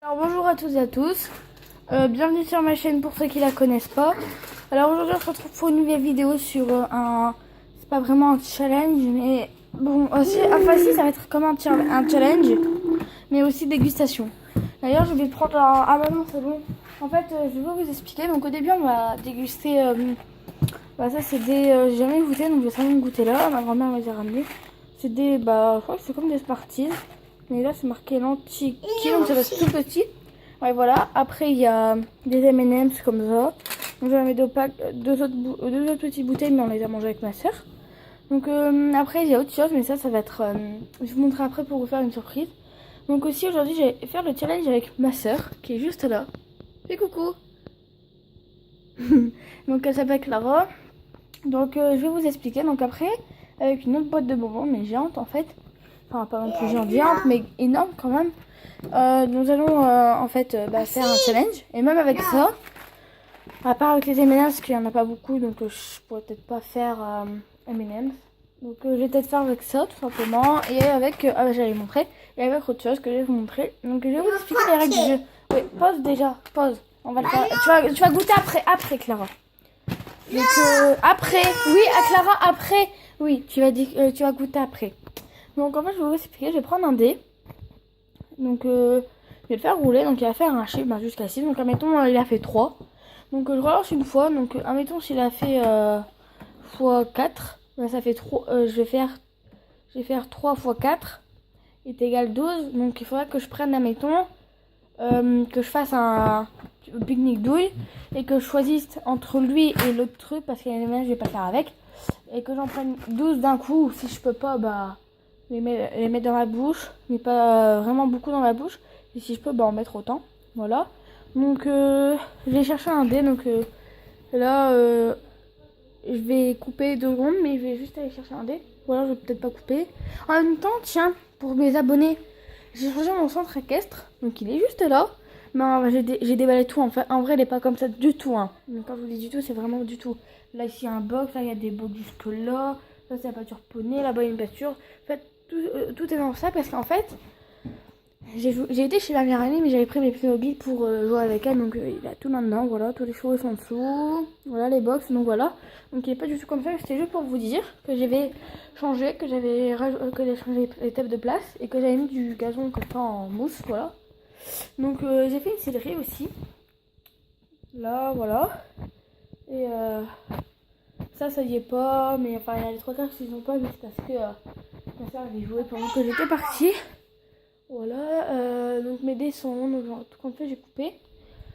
Alors bonjour à toutes et à tous, bienvenue sur ma chaîne pour ceux qui la connaissent pas. Alors aujourd'hui on se retrouve pour une nouvelle vidéo sur c'est pas vraiment un challenge mais bon aussi, enfin si ça va être comme un challenge mais aussi dégustation. D'ailleurs je vais prendre ah bah non c'est bon. En fait je vais vous expliquer, donc au début on va déguster, ça c'est des, j'ai jamais goûté donc je vais simplement goûter là, ma grand-mère m'a déjà ramené. C'est des, je crois que c'est comme des Smarties. Mais là c'est marqué l'antique, donc ça va être tout petit. Ouais voilà, après il y a des M&M's comme ça. Donc j'en ai deux autres petites bouteilles mais on les a mangées avec ma soeur. Donc après il y a autre chose mais ça va être, je vous montrerai après pour vous faire une surprise. Donc aussi aujourd'hui je vais faire le challenge avec ma soeur qui est juste là. Fais coucou. Donc elle s'appelle Clara. Donc je vais vous expliquer, donc après avec une autre boîte de bonbons mais géante en fait. Enfin, pas non plus géante, mais énorme quand même. Nous allons en fait faire un challenge. Et même avec ça, à part avec les M&M's, parce qu'il n'y en a pas beaucoup, donc je pourrais peut-être pas faire M&M's. Donc je vais peut-être faire avec ça tout simplement. Et avec, j'allais montrer. Et avec autre chose que je vais vous montrer. Donc je vais vous expliquer les règles du jeu. Oui, pause déjà, pause. On va le faire. Tu vas goûter après Clara. Donc après, oui, à Clara après. Oui, tu vas goûter après. Donc en fait je vais vous expliquer, je vais prendre un dé. Donc je vais le faire rouler, donc il va faire un chiffre jusqu'à 6. Donc admettons il a fait 3. Donc je relance une fois, donc admettons s'il a fait x 4, ça fait 3, je vais faire 3 x 4 est égal 12. Donc il faudra que je prenne admettons que je fasse un pique-nique douille et que je choisisse entre lui et l'autre truc parce qu'il y a des ménages je vais pas faire avec. Et que j'en prenne 12 d'un coup, si je peux pas les mettre dans la bouche, mais pas vraiment beaucoup dans la bouche. Et si je peux, en mettre autant. Voilà. Donc, je vais chercher un dé. Donc, là, je vais couper 2 secondes, mais je vais juste aller chercher un dé. Voilà, je vais peut-être pas couper. En même temps, tiens, pour mes abonnés, j'ai changé mon centre équestre. Donc, il est juste là. Mais j'ai déballé tout. En fait, en vrai, il est pas comme ça du tout. Hein. Donc, quand je vous dis du tout, c'est vraiment du tout. Là, ici, il y a un box. Là, il y a des box jusque là. Là, c'est la pâture poney. Là-bas, il y a une pâture. En fait, tout est dans ça parce qu'en fait j'ai été chez ma meilleure amie mais j'avais pris mes Playmobil pour jouer avec elle, donc il a tout là-dedans, voilà, tous les chevaux sont en dessous, voilà les box, donc voilà, donc il est pas du tout comme ça. C'était juste pour vous dire que j'avais changé, que j'avais changé les tables de place et que j'avais mis du gazon comme ça en mousse, voilà. Donc j'ai fait une céleri aussi là, voilà, et ça y est pas, mais enfin il y a les 3 quarts qui sont pas, mais c'est parce que ma soeur avait joué pendant que j'étais partie. Voilà, donc mes dés sont, donc tout compte fait j'ai coupé.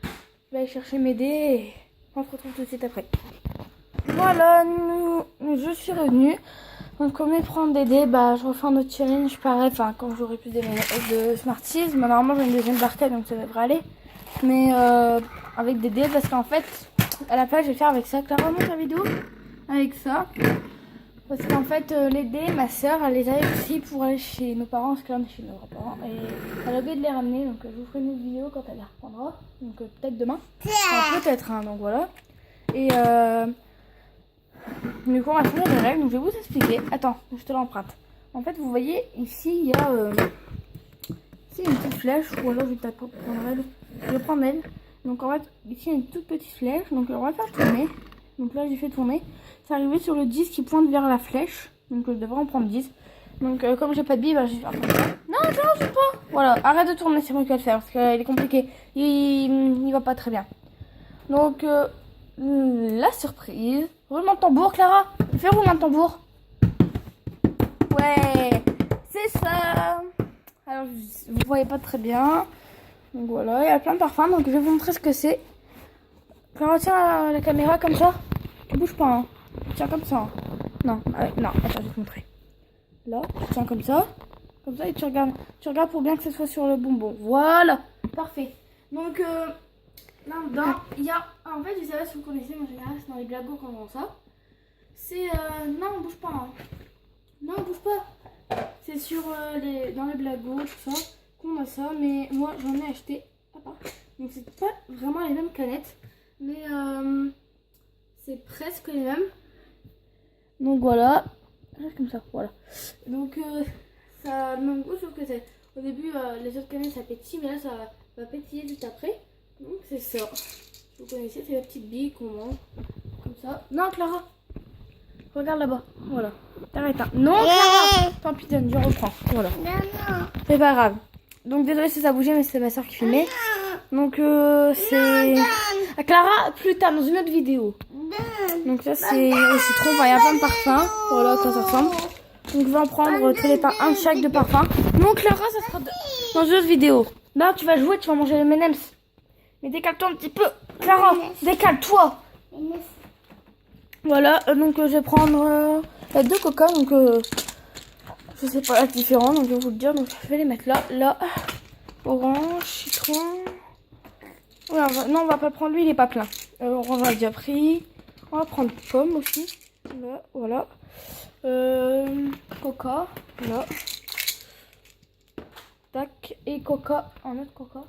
Je vais aller chercher mes dés et on se retrouve tout de suite après. Voilà, je suis revenue. Donc comme je prendre des dés, je refais un autre challenge pareil, enfin quand j'aurai plus de Smarties. Mais normalement j'ai une deuxième barquette donc ça devrait aller. Mais avec des dés parce qu'en fait, à la place je vais faire avec ça. Clara, montre la vidéo. Avec ça. Parce qu'en fait, les dés, ma soeur, elle les avait aussi pour aller chez nos parents, parce que là on est chez nos grands-parents. Et elle a oublié de les ramener, donc je vous ferai une autre vidéo quand elle les reprendra. Donc peut-être demain. Enfin, peut-être, hein, donc voilà. Et du coup, on va changer les règles, donc je vais vous expliquer. Attends, je te l'emprunte. En fait, vous voyez, ici, il y a ici, une petite flèche, ou alors je vais prendre elle. Je vais prendre elle. Donc en fait, ici, il y a une toute petite flèche, donc on va faire tourner. Donc là, j'ai fait tourner. C'est arrivé sur le 10 qui pointe vers la flèche. Donc je devrais en prendre 10. Donc comme j'ai pas de billes, je vais faire comme ça. Non, je sais pas. Voilà, arrête de tourner, c'est moi qui vais le faire. Parce qu'il est compliqué. Il va pas très bien. Donc la surprise. Roulement de tambour, Clara. Fais roulement de tambour. Ouais, c'est ça. Alors vous voyez pas très bien. Donc voilà, il y a plein de parfums. Donc je vais vous montrer ce que c'est. Clara, tiens la caméra comme ça. Tu bouges pas, hein. Tiens comme ça. Non, non, attends, je vais te montrer. Là, tu tiens comme ça, et tu regardes pour bien que ce soit sur le bonbon. Voilà, parfait. Donc là-dedans, il y a, en fait, je sais pas si vous connaissez, mais en général, c'est dans les glagos qu'on vend ça. C'est, non, on bouge pas, hein. Non, on bouge pas. C'est sur dans les blagos, tout ça, qu'on a ça, mais moi, j'en ai acheté à part. Donc c'est pas vraiment les mêmes canettes, mais c'est presque les mêmes. Donc voilà, comme ça, voilà. Donc ça a le même goût, sauf que c'est au début les autres canettes ça pétille, mais là ça va pétiller juste après. Donc c'est ça. Vous connaissez, c'est la petite bille qu'on mange. Comme ça. Non, Clara. Regarde là-bas. Voilà. T'arrêtes. Hein. Non, Clara. Tant pis, donne, je reprends. Voilà. C'est pas grave. Donc désolé si ça bougeait, mais c'est ma soeur qui filmait. Donc c'est... Ah, Clara, plus tard dans une autre vidéo. Donc ça c'est au citron. Enfin, il y a plein de parfums. Voilà quoi ça ressemble. Donc je vais en prendre tous les un chaque de parfum. Non, Clara, ça sera dans une autre vidéo. Là, tu vas jouer, tu vas manger les M&M's. Mais décale-toi un petit peu. Clara, décale-toi. Voilà, donc je vais prendre deux coca. Donc je sais pas la différence. Donc je vais vous le dire. Donc je vais les mettre là. Là, orange, citron. Ouais, non, on va pas prendre lui, il est pas plein. Orange, on a déjà pris. On va prendre pomme aussi. Là, voilà. Coca. Là. Tac. Et coca. Un autre coca.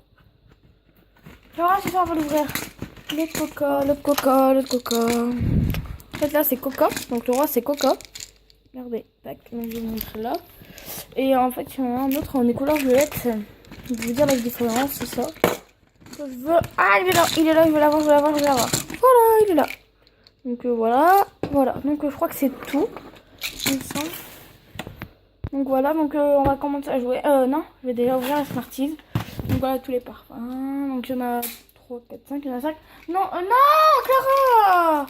Alors, c'est ça, on va l'ouvrir. L'autre coca, l'autre coca, l'autre coca. En fait, là, c'est coca. Donc, le roi, c'est coca. Regardez. Tac. Donc, je vous montre là. Et en fait, il y en a un autre en est couleur violette. Je vais vous dire la différence, c'est ça. Que je veux. Ah, il est là, il est là, je vais l'avoir, je vais l'avoir, je vais l'avoir. Voilà, il est là. Donc, voilà. Voilà. Donc, je crois que c'est tout. Il me semble. Donc, voilà. Donc, on va commencer à jouer. Non, je vais déjà ouvrir la Smarties. Donc, voilà tous les parfums. Donc, il y en a 3, 4, 5. Il y en a 5. Non, non, Clara!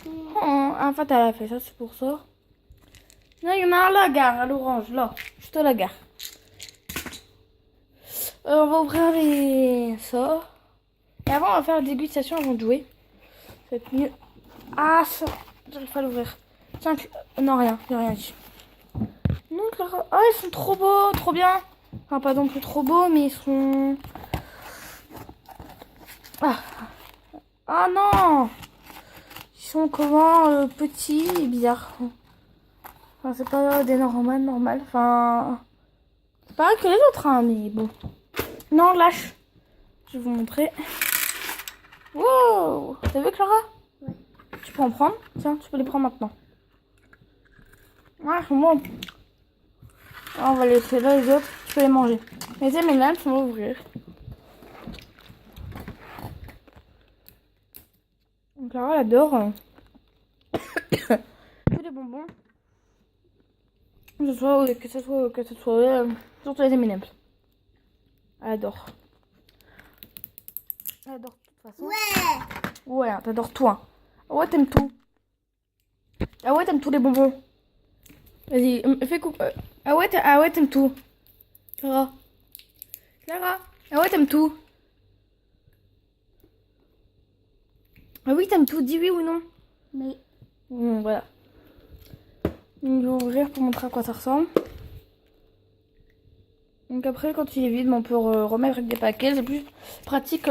Oh, en fait, elle a fait ça, c'est pour ça. Non, il y en a un là, gare, à l'orange, là. Juste à la gare. On va ouvrir les... ça. Et avant, on va faire la dégustation avant de jouer. Ça va être mieux. Ah, ça... j'arrive pas à l'ouvrir. Tiens, non, rien, j'ai rien dit. Non, Clara... Ah, ils sont trop beaux, trop bien. Enfin, pas non plus trop beaux, mais ils sont... Ah non! Ils sont comment petits et bizarres. Enfin, c'est pas des normal. Enfin... c'est pareil que les autres, hein, mais bon. Non, lâche. Je vais vous montrer. Wow! T'as vu, Clara? Ouais. Tu peux en prendre? Tiens, tu peux les prendre maintenant. Ah, ils sont bons. On va laisser là les autres. Tu peux les manger. Les M&M's, on va ouvrir. Donc Clara, elle adore tous les bonbons. Que ce soit surtout les M&M's. Elle adore. Elle adore de toute façon. Ouais, hein, t'adores tout. Hein. Ah ouais, t'aimes tout. Ah ouais, t'aimes tous les bonbons. Vas-y, fais coucou. Ah ouais, t'aimes tout. Clara. Clara. Ah ouais, t'aimes tout. Ah oui, t'aimes tout. Dis oui ou non. Oui. Bon, voilà. Donc, je vais ouvrir pour montrer à quoi ça ressemble. Donc après, quand il est vide, on peut remettre avec des paquets. C'est plus pratique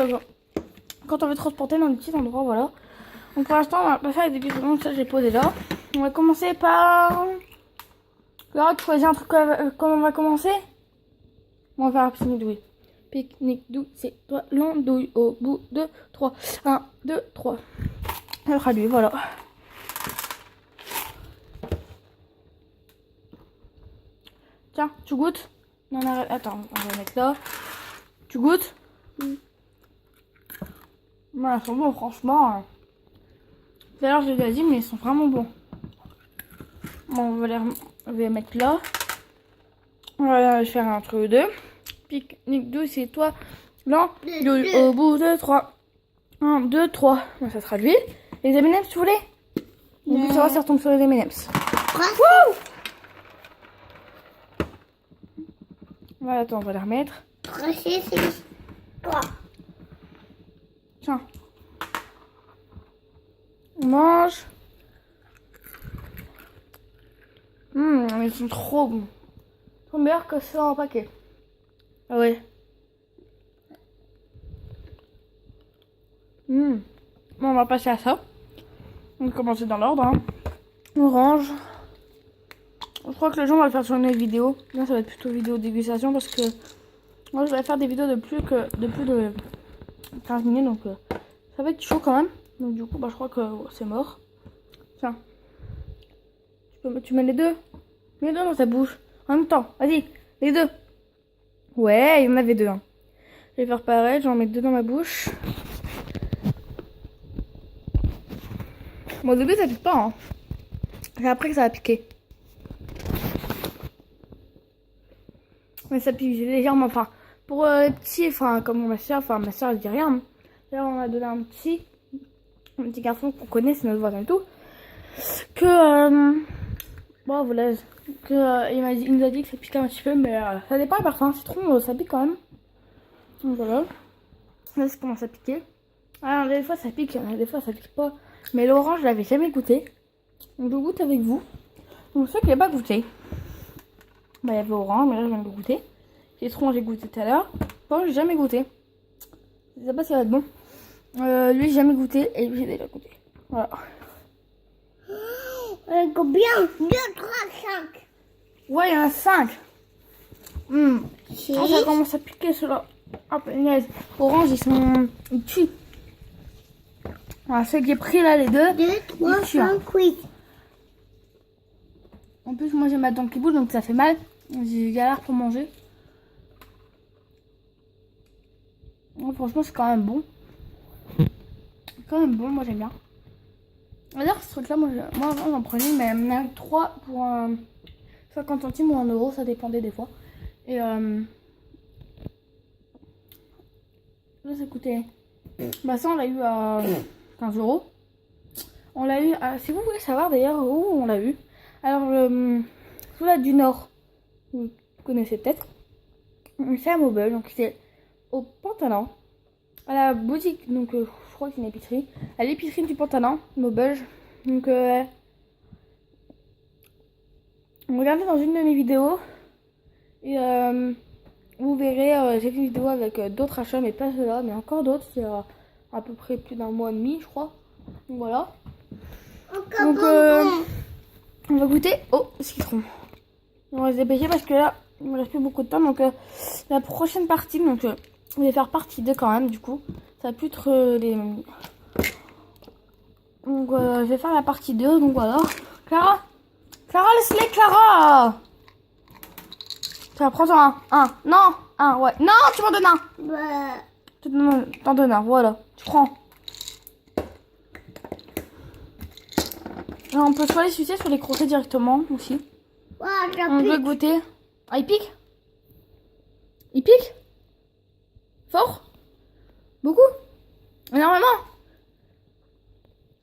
quand on veut transporter dans des petits endroits, voilà. Donc pour l'instant, on va pas faire les dégustations, donc ça j'ai posé là. On va commencer par... Là, tu choisis un truc, comment on va commencer? On va faire un pique-nique douille. Pique-nique douille, c'est toi l'andouille au bout de 3. 1, 2, 3. Ça sera lui, voilà. Tiens, tu goûtes? Non, arrête, attends, on va mettre là. Tu goûtes? Oui. Voilà, ils sont bons, franchement. D'ailleurs, je les ai dit, mais ils sont vraiment bons. Bon, on va les mettre là. Voilà, je vais faire un truc 2. Pique-nique douille, c'est toi. Là, au bout de 3. 1, 2, 3. Bon, ça sera lui. Les M&M's, tu voulais? Donc, ça va, ça retombe sur les M&M's. Wouh! Voilà, attends, on va les remettre. 3, 6, 3. Tiens. On mange. Ils sont trop bons. Ils sont meilleurs que ça en paquet. Ah ouais. Bon, on va passer à ça. On va commencer dans l'ordre. Hein. Orange. Je crois que le jour on va le faire sur une autre vidéo. Là, ça va être plutôt vidéo dégustation parce que moi, je vais faire des vidéos de plus de 15 minutes. Donc, ça va être chaud quand même. Donc, du coup, je crois que c'est mort. Tiens. Tu mets les deux. Les deux dans ta bouche. En même temps. Vas-y, les deux. Ouais, il y en avait deux. Hein. vais faire pareil, j'en mets 2 dans ma bouche. Bon, au début ça pique pas, hein. C'est après que ça va piquer. Mais ça pique légèrement, enfin, pour les petits, enfin, comme ma soeur elle dit rien. Hein. Là, on a donné un petit garçon qu'on connaît, c'est notre voisin et tout. Bon, voilà, il nous a dit que ça piquait un petit peu, mais ça dépend des parfums. Citron, ça pique quand même. Donc voilà. Là, ça commence à piquer. Alors, des fois ça pique, des fois ça pique pas. Mais l'orange, je l'avais jamais goûté. Donc, je goûte avec vous. Donc, ceux qui n'avaient pas goûté, bah, il y avait orange, mais là, je viens de le goûter. Citron, j'ai goûté tout à l'heure. Bon, j'ai jamais goûté. Je sais pas si ça va être bon. Lui, j'ai jamais goûté et lui, j'ai déjà goûté. Voilà. Combien? 2, 3, 5. Ouais, il y en a 5. Ça commence à piquer ceux-là. Oh, punaise. Orange, ils tuent. Voilà, ceux que j'ai pris là, les deux. 2, 3, 5, 8. En plus, moi j'ai ma dent qui bouge donc ça fait mal. J'ai galère pour manger. Ouais, franchement, c'est quand même bon. C'est quand même bon, moi j'aime bien. D'ailleurs, ce truc-là, moi j'en prenais, mais il y en a 3 pour 50 centimes ou 1 euro, ça dépendait des fois. Et là, ça coûtait. Bah, ça, on l'a eu à 15 euros. On l'a eu à. Si vous voulez savoir d'ailleurs où on l'a eu. Alors, celui-là du Nord, vous connaissez peut-être. C'est à Maubeuge, donc c'est au Pantalon. À la boutique, donc je crois que c'est une épicerie. À l'épicerie du Pantalon, Maubeuge. Donc, regardez dans une de mes vidéos. Et vous verrez, j'ai fait une vidéo avec d'autres achats, mais pas ceux-là, mais encore d'autres. C'est à peu près plus d'1 mois et demi, je crois. Donc voilà. Donc, on va goûter au citron. On va se dépêcher parce que là, il me reste plus beaucoup de temps. Donc, la prochaine partie, donc, je vais faire partie 2 quand même, du coup. Ça va plus être les. Donc, je vais faire la partie 2. Donc, voilà. Clara, laisse-les, Clara. Ça va prendre un. Non, un, ouais. Non, tu m'en donnes un. Tu t'en donnes un, voilà. Tu prends. Alors, on peut soit les sucer, soit les croquer directement aussi. On veut goûter. Ah, il pique? Il pique? Fort? Beaucoup? Énormément?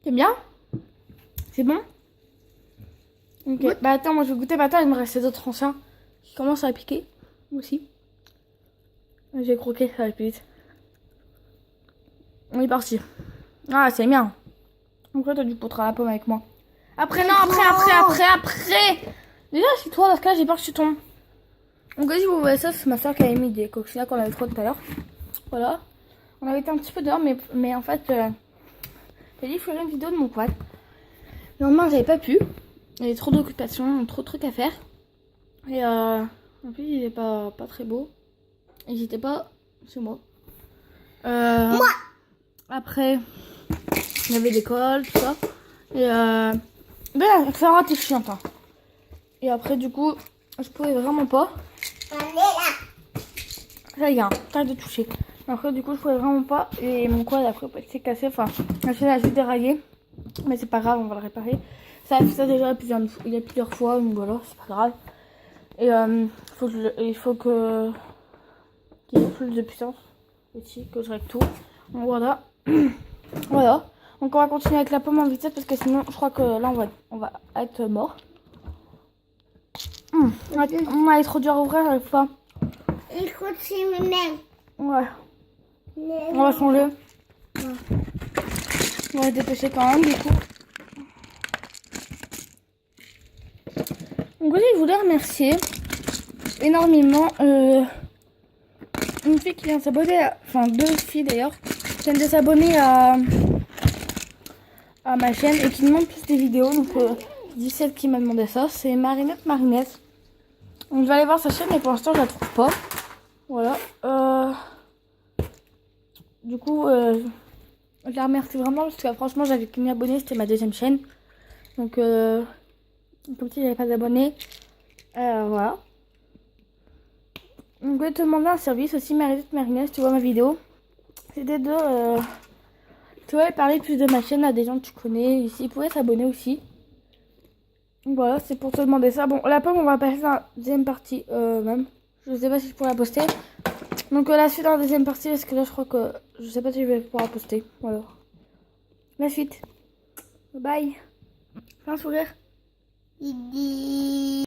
C'est bien? C'est bon? Ok. Oui. Bah attends, moi je vais goûter. Bah attends, il me reste d'autres anciens qui commencent à piquer aussi. Je vais croquer, ça va plus vite. On est parti. Ah, c'est bien. Pourquoi t'as du poudre à la pomme avec moi? Après, non, après. Déjà, c'est toi, parce que là, j'ai peur que tu tombes. Donc, si vous voyez ça, c'est ma soeur qui avait mis des coccinelles qu'on avait trop tout à l'heure. Voilà. On avait été un petit peu dehors, mais en fait, j'ai dit, je ferai une vidéo de mon quad. Le lendemain, j'avais pas pu. Il y avait trop d'occupations, trop de trucs à faire. Et en plus, il est pas très beau. Et j'étais pas chez moi. Après, il y avait l'école, tout ça. Et ben, Clara, t'es chiante. Hein. Et après, du coup, je pouvais vraiment pas. Là, il y a un tas de toucher. Après, du coup, je pouvais vraiment pas. Et mon quad, après, s'est cassé. Enfin, la chaîne a juste déraillé. Mais c'est pas grave, on va le réparer. Ça a fait ça déjà il y a plusieurs fois. Donc voilà, c'est pas grave. Et il faut que qu'il y ait plus de puissance aussi, que je règle tout. Donc voilà. Voilà. Donc on va continuer avec la pomme en vitesse parce que sinon je crois que là on va être mort. On a trop dur à ouvrir, j'arrive pas. Il faut que mes mains. Ouais. On va changer. Ouais. On va se dépêcher quand même du coup. Donc aussi je voulais remercier énormément une fille qui vient de s'abonner, enfin 2 filles d'ailleurs, qui viennent de s'abonner à ma chaîne et qui demandent plus des vidéos. Donc je dis celle qui m'a demandé ça, c'est Marinette. Donc je vais aller voir sa chaîne mais pour l'instant je la trouve pas. Voilà. Du coup je la remercie vraiment parce que franchement j'avais qu'une abonnée, c'était ma 2e chaîne. Donc comme si j'avais pas d'abonnés. Voilà. Donc, je voulais te demander un service aussi, Marinette, si tu vois ma vidéo. C'était de... tu vois, parler plus de ma chaîne à des gens que tu connais. Ici, ils pourraient s'abonner aussi. Donc voilà, c'est pour te demander ça. Bon, la pomme, on va passer à la deuxième partie même. Je sais pas si je pourrais la poster. Donc la suite dans la deuxième partie, parce que là, je crois que... Je sais pas si je vais pouvoir la poster. Voilà. La suite. Bye. Fais un sourire. Il dit...